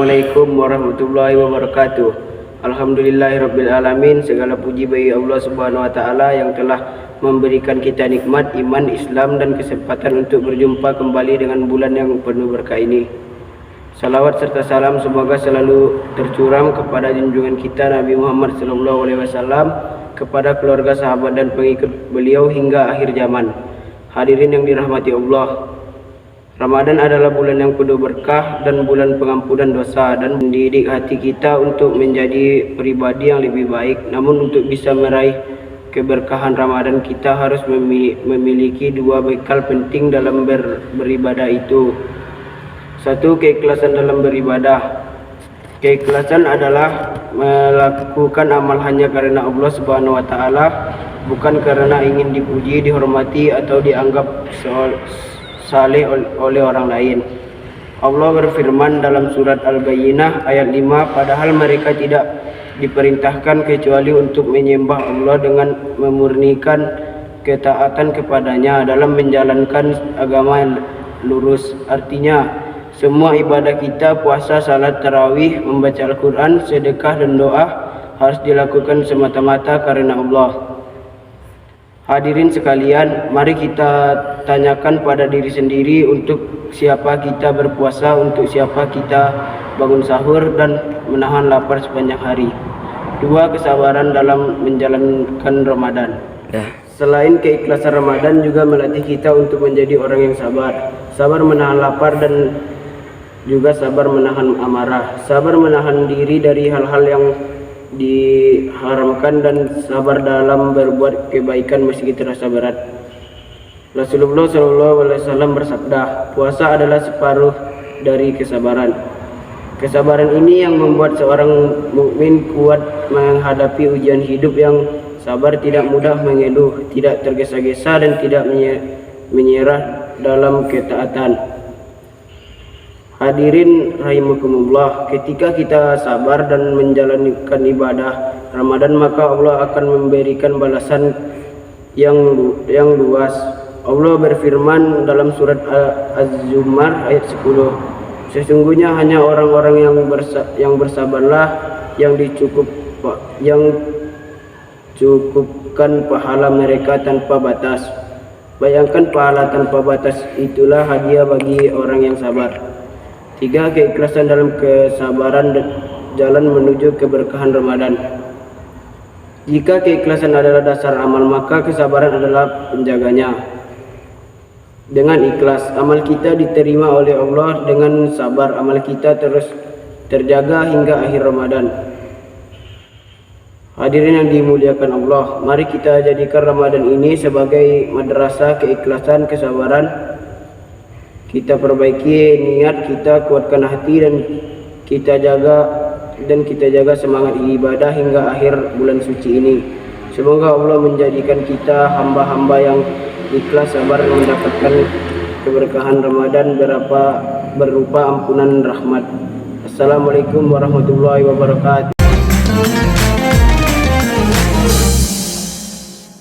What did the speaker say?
Assalamualaikum warahmatullahi wabarakatuh. Alhamdulillahirrabbilalamin. Segala puji bagi Allah subhanahu wa ta'ala yang telah memberikan kita nikmat iman, Islam dan kesempatan untuk berjumpa kembali dengan bulan yang penuh berkah ini. Salawat serta salam semoga selalu tercurah kepada junjungan kita Nabi Muhammad SAW, kepada keluarga, sahabat dan pengikut beliau hingga akhir zaman. Hadirin yang dirahmati Allah, Ramadan adalah bulan yang penuh berkah dan bulan pengampunan dosa, dan mendidik hati kita untuk menjadi pribadi yang lebih baik. Namun untuk bisa meraih keberkahan Ramadan, kita harus memiliki dua bekal penting dalam beribadah itu. Satu, keikhlasan dalam beribadah. Keikhlasan adalah melakukan amal hanya karena Allah subhanahu wa ta'ala, bukan karena ingin dipuji, dihormati atau dianggap saleh oleh orang lain. Allah berfirman dalam surat Al-Bayyinah ayat 5, padahal mereka tidak diperintahkan kecuali untuk menyembah Allah dengan memurnikan ketaatan kepadanya dalam menjalankan agama yang lurus. Artinya, semua ibadah kita, puasa, salat tarawih, membaca Al-Quran, sedekah dan doa harus dilakukan semata-mata karena Allah. Hadirin sekalian, mari kita tanyakan pada diri sendiri, untuk siapa kita berpuasa, untuk siapa kita bangun sahur dan menahan lapar sepanjang hari. Dua, kesabaran dalam menjalankan Ramadan. Selain keikhlasan, Ramadan juga melatih kita untuk menjadi orang yang sabar. Sabar menahan lapar dan juga sabar menahan amarah. Sabar menahan diri dari hal-hal yang diharamkan dan sabar dalam berbuat kebaikan meski terasa berat. Rasulullah SAW bersabda, puasa adalah separuh dari kesabaran. Kesabaran ini yang membuat seorang mukmin kuat menghadapi ujian hidup. Yang sabar tidak mudah mengeluh, tidak tergesa-gesa dan tidak menyerah dalam ketaatan. Hadirin rahimakumullah, ketika kita sabar dan menjalankan ibadah Ramadan, maka Allah akan memberikan balasan yang luas. Allah berfirman dalam surat Az-Zumar ayat 10, sesungguhnya hanya orang-orang yang bersabarlah yang cukupkan pahala mereka tanpa batas. Bayangkan, pahala tanpa batas itulah hadiah bagi orang yang sabar. 3, keikhlasan dalam kesabaran dan jalan menuju keberkahan Ramadan. Jika keikhlasan adalah dasar amal, maka kesabaran adalah penjaganya. Dengan ikhlas, amal kita diterima oleh Allah. Dengan sabar, amal kita terus terjaga hingga akhir Ramadan. Hadirin yang dimuliakan Allah, mari kita jadikan Ramadan ini sebagai madrasah keikhlasan, kesabaran. Kita perbaiki niat kita, kuatkan hati, dan kita jaga semangat ibadah hingga akhir bulan suci ini. Semoga Allah menjadikan kita hamba-hamba yang ikhlas, sabar, mendapatkan keberkahan Ramadan berupa ampunan rahmat. Assalamualaikum warahmatullahi wabarakatuh.